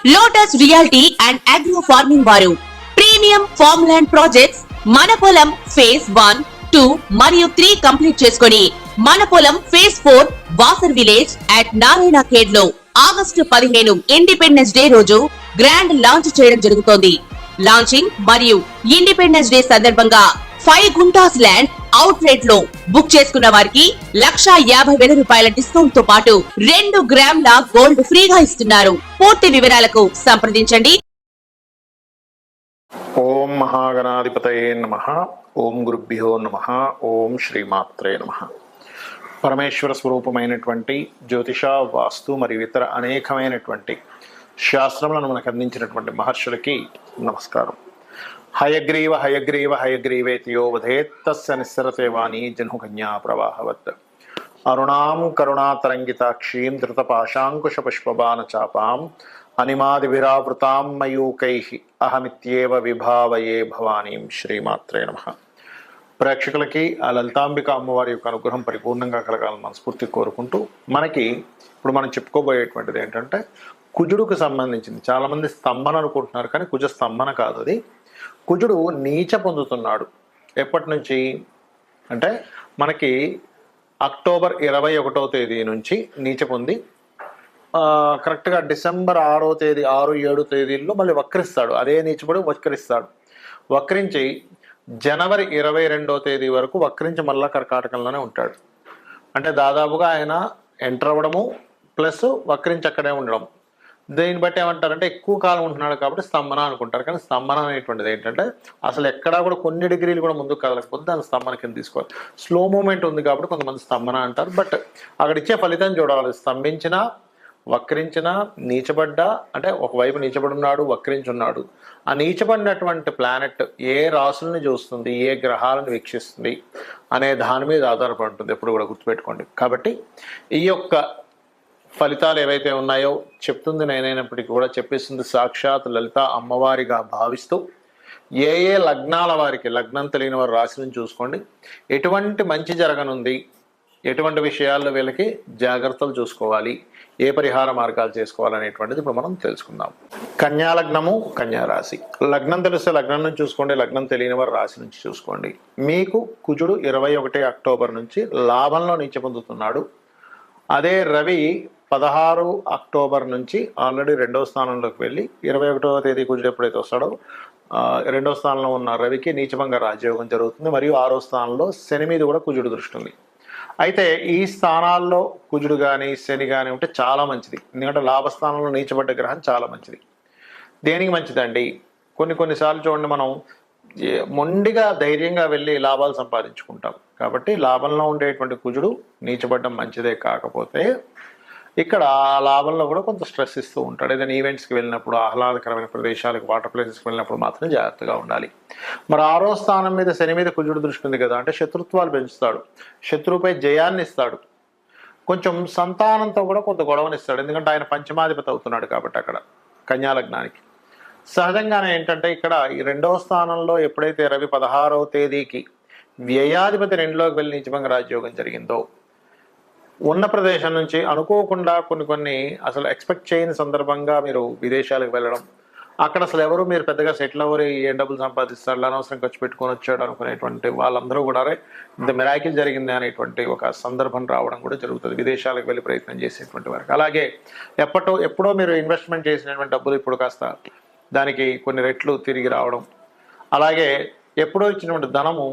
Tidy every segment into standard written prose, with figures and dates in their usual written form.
Lotus reality and agro farming వారు premium farm land projects మన పొలం ఫేజ్ 1, 2 మరియు 3 కంప్లీట్ చేసుకుని మన పొలం phase 4 Wasar village at Narayana Khed లో ఆగస్టు 15 ఇండిపెండెన్స్ డే రోజు గ్రాండ్ లాంచ్ చేయడం జరుగుతోంది. లాంచింగ్ మరియు ఇండిపెండెన్స్ డే సందర్భంగా 5 గుంటాస్ ల్యాండ్ అవుట్ రేట్ లో బుక్ చేసుకున్న వారికి 1,50,000 రూపాయల డిస్కౌంట్ తో పాటు 2 గ్రాముల గోల్డ్ ఫ్రీగా ఇస్తున్నారు. పూర్తి వివరాలకు సంప్రదించండి. ఓం మహాగణాధిపతయే నమః. ఓం గురుభ్యో నమః. ఓం శ్రీమాత్రే నమః. పరమేశ్వర స్వరూపమైనటువంటి జ్యోతిష, వాస్తు మరియు ఇతర అనేకమైనటువంటి శాస్త్రములను మనకు అందించినటువంటి మహర్షులకి నమస్కారం. హయగ్రీవ హయగ్రీవ హయగ్రీవేతియో వధేత్తస్య నిస్సరతే వాణి జన్హుకన్యా ప్రవాహవత్. అరుణాం కరుణాతరంగితాక్షీం ధృతపాశాంకుశ పుష్పబాణ చాపాం అనిమాదిభిరావృతాం మయూకైః అహమిత్యేవ విభావయే భవానీం. శ్రీమాత్రే నమః. ప్రేక్షకులకి ఆ లలితాంబిక అమ్మవారి యొక్క అనుగ్రహం పరిపూర్ణంగా కలగాలని మనస్ఫూర్తి కోరుకుంటూ, మనకి ఇప్పుడు మనం చెప్పుకోబోయేటువంటిది ఏంటంటే కుజుడుకు సంబంధించింది. చాలామంది స్తంభన అనుకుంటున్నారు, కానీ కుజ స్తంభన కాదు. అది కుజుడు నీచ పొందుతున్నాడు. ఎప్పటి నుంచి అంటే మనకి అక్టోబర్ 21వ తేదీ నుంచి నీచ పొంది కరెక్ట్గా డిసెంబర్ 6వ తేదీ 6, 7 తేదీల్లో మళ్ళీ వక్రిస్తాడు. అదే నీచపడి వక్రిస్తాడు. వక్రించి జనవరి 22వ తేదీ వరకు వక్రించి మళ్ళా కర్కాటకంలోనే ఉంటాడు. అంటే దాదాపుగా ఆయన ఎంటర్ అవ్వడము ప్లస్ వక్రించి అక్కడే ఉండడం. దీన్ని బట్టి ఏమంటారంటే ఎక్కువ కాలం ఉంటున్నాడు కాబట్టి స్తంభన అనుకుంటారు. కానీ స్తంభన అనేటువంటిది ఏంటంటే అసలు ఎక్కడా కూడా కొన్ని డిగ్రీలు కూడా ముందుకు కదలకపోతే దాన్ని స్తంభన కింద తీసుకోవాలి. స్లో మూమెంట్ ఉంది కాబట్టి కొంతమంది స్తంభన అంటారు. బట్ అక్కడ ఇచ్చే ఫలితం చూడాలి. స్తంభించినా, వక్రించినా, నీచబడ్డా, అంటే ఒకవైపు నీచబడున్నాడు, వక్రించున్నాడు. ఆ నీచబడినటువంటి ప్లానెట్ ఏ రాసులను చూస్తుంది, ఏ గ్రహాలను వీక్షిస్తుంది అనే దాని మీద ఆధారపడి ఉంటుంది. ఎప్పుడు కూడా గుర్తుపెట్టుకోండి. కాబట్టి ఈ యొక్క ఫలితాలు ఏవైతే ఉన్నాయో చెప్తుంది నేనైనప్పటికీ కూడా చెప్పేస్తుంది సాక్షాత్ లలిత అమ్మవారిగా భావిస్తూ, ఏ ఏ లగ్నాల వారికి, లగ్నం తెలియని వారి రాశిని చూసుకోండి, ఎటువంటి మంచి జరగనుంది, ఎటువంటి విషయాల్లో వీళ్ళకి జాగ్రత్తలు చూసుకోవాలి, ఏ పరిహార మార్గాలు చేసుకోవాలనేటువంటిది ఇప్పుడు మనం తెలుసుకుందాం. కన్యా లగ్నము, కన్యా రాశి. లగ్నం తెలిస్తే లగ్నం నుంచి చూసుకోండి, లగ్నం తెలియని వారి రాశి నుంచి చూసుకోండి. మీకు కుజుడు 21 అక్టోబర్ నుంచి లాభంలో నీచ పొందుతున్నాడు. అదే రవి 16 అక్టోబర్ నుంచి ఆల్రెడీ 2వ స్థానంలోకి వెళ్ళి 21వ తేదీ కుజుడు ఎప్పుడైతే వస్తాడో 2వ స్థానంలో ఉన్న రవికి నీచభంగ రాజయోగం జరుగుతుంది. మరియు 6వ స్థానంలో శని మీద కూడా కుజుడు దృష్టి ఉంది. అయితే ఈ స్థానాల్లో కుజుడు కానీ శని కానీ ఉంటే చాలా మంచిది. ఎందుకంటే లాభస్థానంలో నీచబడ్డ గ్రహం చాలా మంచిది. దేనికి మంచిదండి? కొన్నిసార్లు చూడండి, మనం మొండిగా ధైర్యంగా వెళ్ళి లాభాలు సంపాదించుకుంటాం. కాబట్టి లాభంలో ఉండేటువంటి కుజుడు నీచబడ్డం మంచిదే. కాకపోతే ఇక్కడ లాభంలో కూడా కొంత స్ట్రెస్ ఇస్తూ ఉంటాడు. ఏదైనా ఈవెంట్స్కి వెళ్ళినప్పుడు, ఆహ్లాదకరమైన ప్రదేశాలకు, వాటర్ ప్లేసెస్కి వెళ్ళినప్పుడు మాత్రం జాగ్రత్తగా ఉండాలి. మరి 6వ స్థానం మీద శని మీద కుజుడు దృష్టి ఉంది కదా, అంటే శత్రుత్వాలు పెంచుతాడు, శత్రువుపై జయాన్ని ఇస్తాడు. కొంచెం సంతానంతో కూడా కొంత గొడవనిస్తాడు. ఎందుకంటే ఆయన పంచమాధిపతి అవుతున్నాడు కాబట్టి అక్కడ కన్యా లగ్నానికి. సహజంగానే ఏంటంటే ఇక్కడ ఈ 2వ స్థానంలో ఎప్పుడైతే రవి 16వ తేదీకి వ్యయాధిపతి 2లోకి వెళ్ళి నీచభంగ రాజయోగం జరిగిందో, ఉన్న ప్రదేశం నుంచి అనుకోకుండా కొన్ని అసలు ఎక్స్పెక్ట్ చేయని సందర్భంగా మీరు విదేశాలకు వెళ్ళడం, అక్కడ అసలు ఎవరు మీరు పెద్దగా సెటిల్ అవ్వరు, ఏం డబ్బులు సంపాదిస్తారు, అనవసరం ఖర్చు పెట్టుకొని వచ్చాడు అనుకునేటువంటి వాళ్ళందరూ కూడా ఇంత మిరాకిల్ జరిగింది అనేటువంటి ఒక సందర్భం రావడం కూడా జరుగుతుంది విదేశాలకు వెళ్ళి ప్రయత్నం చేసేటువంటి వారికి. అలాగే ఎప్పుడో మీరు ఇన్వెస్ట్మెంట్ చేసినటువంటి డబ్బులు ఇప్పుడు కాస్త దానికి కొన్ని రెట్లు తిరిగి రావడం, అలాగే ఎప్పుడో ఇచ్చినటువంటి ధనము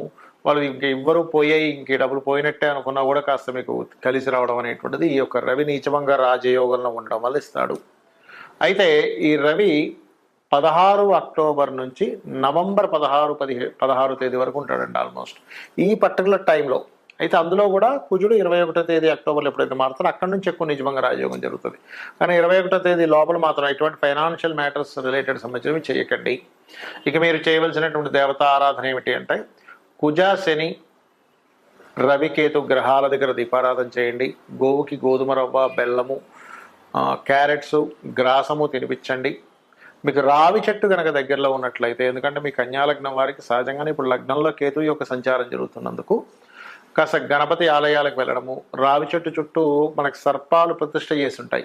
వాళ్ళు ఇంక ఇవ్వరు, పోయాయి, ఇంక డబ్బులు పోయినట్టే అనుకున్నా కూడా కాస్త మీకు కలిసి రావడం అనేటువంటిది ఈ యొక్క రవి నీచభంగ రాజయోగంలో ఉండడం వల్ల ఇస్తాడు. అయితే ఈ రవి 16 అక్టోబర్ నుంచి నవంబర్ 16 తేదీ వరకు ఉంటాడండి ఆల్మోస్ట్ ఈ పర్టికులర్ టైంలో. అయితే అందులో కూడా కుజుడు 21వ తేదీ అక్టోబర్లో ఎప్పుడైతే మారుతారో అక్కడి నుంచి ఎక్కువ నీచభంగ రాజయోగం జరుగుతుంది. కానీ 21వ తేదీ లోపల మాత్రం ఎటువంటి ఫైనాన్షియల్ మ్యాటర్స్ రిలేటెడ్ సంబంధించినవి చేయకండి. ఇక మీరు చేయవలసినటువంటి దేవతా ఆరాధన ఏమిటి అంటే, కుజ, శని, రవికేతు గ్రహాల దగ్గర దీపారాధన చేయండి. గోవుకి గోధుమ రవ్వ, బెల్లము, క్యారెట్స్, గ్రాసము తినిపించండి. మీకు రావి చెట్టు కనుక దగ్గరలో ఉన్నట్లయితే, ఎందుకంటే మీ కన్యా లగ్నం వారికి సహజంగానే ఇప్పుడు లగ్నంలో కేతు యొక్క సంచారం జరుగుతున్నందుకు కాస్త గణపతి ఆలయాలకు వెళ్ళడము, రావి చెట్టు చుట్టూ మనకు సర్పాలు ప్రతిష్ఠ చేసి ఉంటాయి,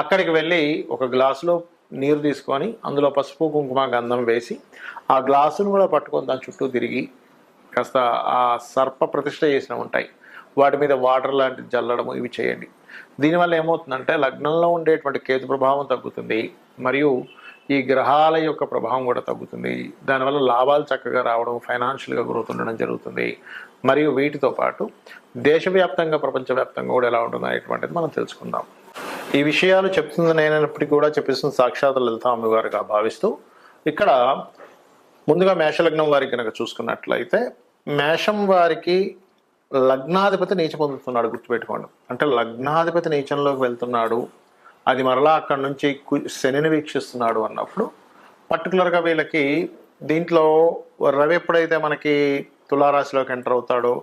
అక్కడికి వెళ్ళి ఒక గ్లాసులో నీరు తీసుకొని అందులో పసుపు కుంకుమ గంధం వేసి ఆ గ్లాసును కూడా పట్టుకొని దాని చుట్టూ తిరిగి కాస్త ఆ సర్ప ప్రతిష్ఠ చేసినవి ఉంటాయి, వాటి మీద వాటర్ లాంటివి జల్లడము ఇవి చేయండి. దీనివల్ల ఏమవుతుందంటే లగ్నంలో ఉండేటువంటి కేతు ప్రభావం తగ్గుతుంది, మరియు ఈ గ్రహాల యొక్క ప్రభావం కూడా తగ్గుతుంది. దానివల్ల లాభాలు చక్కగా రావడం, ఫైనాన్షియల్గా గ్రోత్ ఉండడం జరుగుతుంది. మరియు వీటితో పాటు దేశవ్యాప్తంగా ప్రపంచవ్యాప్తంగా కూడా ఎలా ఉంటుందో అనేటువంటిది మనం తెలుసుకుందాం. ఈ విషయాలు చెప్తుంది నేనప్పటికీ కూడా చెప్పిస్తుంది సాక్షాత్ లలిత అమ్మవారిగా భావిస్తూ, ఇక్కడ ముందుగా మేషలగ్నం వారికి కనుక చూసుకున్నట్లయితే మేషం వారికి లగ్నాధిపతి నీచ పొందుతున్నాడు, గుర్తుపెట్టుకోండి. అంటే లగ్నాధిపతి నీచంలోకి వెళ్తున్నాడు, అది మరలా అక్కడి నుంచి శనిని వీక్షిస్తున్నాడు అన్నప్పుడు పర్టికులర్గా వీళ్ళకి దీంట్లో రవి ఎప్పుడైతే మనకి తులారాశిలోకి ఎంటర్ అవుతాడో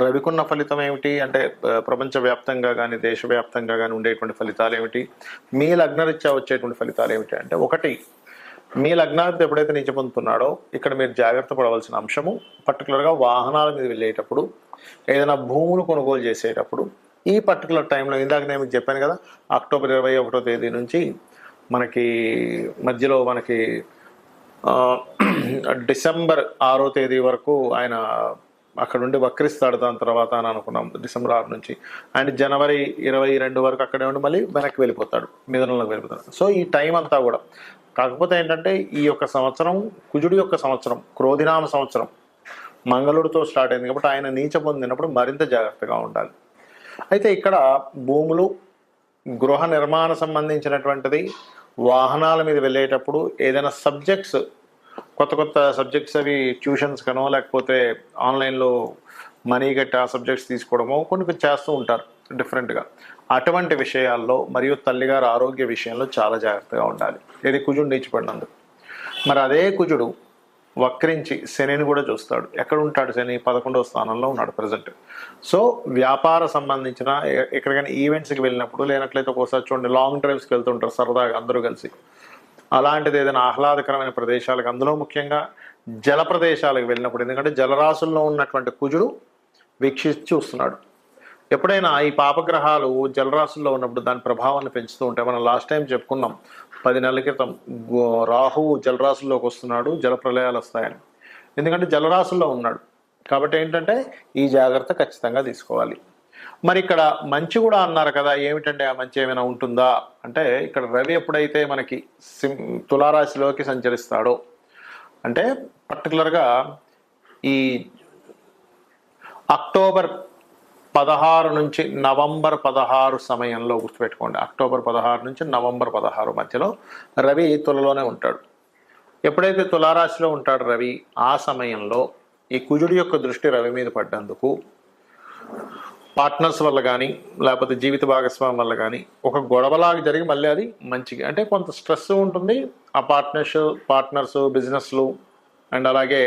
రవికున్న ఫలితం ఏమిటి అంటే ప్రపంచవ్యాప్తంగా కానీ దేశవ్యాప్తంగా కానీ ఉండేటువంటి ఫలితాలు ఏమిటి, మీ లగ్నరీత్యా వచ్చేటువంటి ఫలితాలు ఏమిటి అంటే, ఒకటి మీ లగ్నాధిపతి ఎప్పుడైతే నీచ పొందుతున్నాడో ఇక్కడ మీరు జాగ్రత్త పడవలసిన అంశము పర్టికులర్గా వాహనాల మీద వెళ్ళేటప్పుడు, ఏదైనా భూములు కొనుగోలు చేసేటప్పుడు ఈ పర్టికులర్ టైంలో, ఇందాక నేను మీకు చెప్పాను కదా, అక్టోబర్ 21వ తేదీ నుంచి మనకి మధ్యలో మనకి డిసెంబర్ 6వ తేదీ వరకు ఆయన అక్కడ నుండి వక్రిస్తాడు. దాని తర్వాత అని అనుకున్నాం డిసెంబర్ 6 నుంచి, అండ్ జనవరి 22 వరకు అక్కడే ఉండి మళ్ళీ వెనక్కి వెళ్ళిపోతాడు, మిథునంలోకి వెళ్ళిపోతాడు. సో ఈ టైం అంతా కూడా, కాకపోతే ఏంటంటే ఈ యొక్క సంవత్సరం కుజుడి యొక్క సంవత్సరం, క్రోధినామ సంవత్సరం, మంగళుడితో స్టార్ట్ అయింది కాబట్టి ఆయన నీచ పొందినప్పుడు మరింత జాగ్రత్తగా ఉండాలి. అయితే ఇక్కడ భూములు, గృహ నిర్మాణ సంబంధించినటువంటిది, వాహనాల మీద వెళ్ళేటప్పుడు ఏదైనా సబ్జెక్ట్స్, కొత్త కొత్త సబ్జెక్ట్స్ అవి ట్యూషన్స్ కనో లేకపోతే ఆన్లైన్లో మనీ కట్టి ఆ సబ్జెక్ట్స్ తీసుకోవడమో కొన్ని చేస్తూ ఉంటారు డిఫరెంట్గా. అటువంటి విషయాల్లో మరియు తల్లిగారు ఆరోగ్య విషయంలో చాలా జాగ్రత్తగా ఉండాలి. ఇది కుజుడు నీచిపడినందుకు. మరి అదే కుజుడు వక్రించి శనిని కూడా చూస్తాడు. ఎక్కడ ఉంటాడు శని? 11వ స్థానంలో ఉన్నాడు ప్రజెంట్. సో వ్యాపార సంబంధించిన ఎక్కడికైనా ఈవెంట్స్కి వెళ్ళినప్పుడు, లేనట్లయితే ఒక్కోసారి చూడండి లాంగ్ డ్రైవ్స్కి వెళ్తుంటారు సరదాగా అందరూ కలిసి, అలాంటిది ఏదైనా ఆహ్లాదకరమైన ప్రదేశాలకు, అందులో ముఖ్యంగా జల ప్రదేశాలకు వెళ్ళినప్పుడు, ఎందుకంటే జలరాశుల్లో ఉన్నటువంటి కుజుడు వీక్షించి చూస్తున్నాడు. ఎప్పుడైనా ఈ పాపగ్రహాలు జలరాశుల్లో ఉన్నప్పుడు దాని ప్రభావాన్ని పెంచుతూ ఉంటాయి. మనం లాస్ట్ టైం చెప్పుకున్నాం 10 నెలల క్రితం, రాహువు జలరాశుల్లోకి వస్తున్నాడు, జల ప్రళయాలు వస్తాయని. ఎందుకంటే జలరాశుల్లో ఉన్నాడు కాబట్టి ఏంటంటే ఈ జాగ్రత్త ఖచ్చితంగా తీసుకోవాలి. మరి ఇక్కడ మంచి కూడా అన్నారు కదా, ఏమిటంటే ఆ మంచి ఏమైనా ఉంటుందా అంటే, ఇక్కడ రవి ఎప్పుడైతే మనకి తులారాశిలోకి సంచరిస్తాడో అంటే పర్టికులర్గా ఈ అక్టోబర్ 16 నుంచి నవంబర్ 16 సమయంలో, గుర్తుపెట్టుకోండి, అక్టోబర్ 16 నుంచి నవంబర్ 16 మధ్యలో రవి తులలోనే ఉంటాడు. ఎప్పుడైతే తులారాశిలో ఉంటాడు రవి, ఆ సమయంలో ఈ కుజుడి యొక్క దృష్టి రవి మీద పడ్డందుకు పార్ట్నర్స్ వల్ల కానీ లేకపోతే జీవిత భాగస్వామి వల్ల కానీ ఒక గొడవలాగా జరిగి మళ్ళీ అది మంచిగా, అంటే కొంత స్ట్రెస్ ఉంటుంది ఆ పార్ట్నర్స్ బిజినెస్లు, అండ్ అలాగే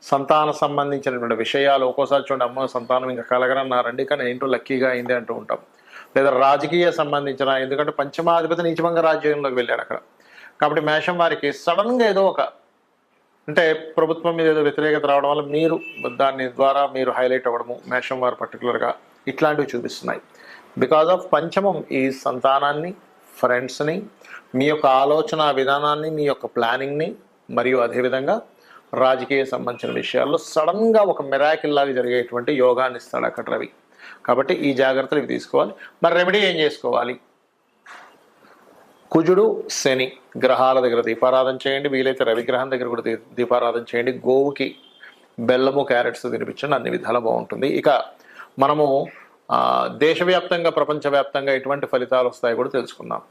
సంతాన సంబంధించినటువంటి విషయాలు. ఒక్కోసారి చూడండి, అమ్మ సంతానం ఇంకా కలగరన్నారండి కానీ ఏంటో లక్కీగా అయింది అంటూ ఉంటాం. లేదా రాజకీయ సంబంధించిన, ఎందుకంటే పంచమాధిపతి నీచభంగ రాజ్యంలోకి వెళ్ళాడు అక్కడ. కాబట్టి మేషం వారికి సడన్గా ఏదో ఒక, అంటే ప్రభుత్వం మీద ఏదో వ్యతిరేకత రావడం వల్ల మీరు దాని ద్వారా మీరు హైలైట్ అవ్వడము, మేషం వారు పర్టికులర్గా ఇట్లాంటివి చూపిస్తున్నాయి. బికాజ్ ఆఫ్ పంచమం ఈ సంతానాన్ని, ఫ్రెండ్స్ని, మీ యొక్క ఆలోచన విధానాన్ని, మీ యొక్క ప్లానింగ్ని, మరియు అదేవిధంగా రాజకీయ సంబంధించిన విషయాల్లో సడన్గా ఒక మిరాకిల్ లాగా జరిగేటువంటి యోగాన్ని ఇస్తాడు అక్కడ రవి. కాబట్టి ఈ జాగ్రత్తలు ఇవి తీసుకోవాలి. మరి రెమెడీ ఏం చేసుకోవాలి? కుజుడు శని గ్రహాల దగ్గర దీపారాధన చేయండి, వీలైతే రవి గ్రహం దగ్గర కూడా దీపారాధన చేయండి. గోవుకి బెల్లము, క్యారెట్స్ తినిపించండి, అన్ని విధాలు బాగుంటుంది. ఇక మనము దేశవ్యాప్తంగా ప్రపంచవ్యాప్తంగా ఎటువంటి ఫలితాలు వస్తాయో కూడా తెలుసుకుందాం.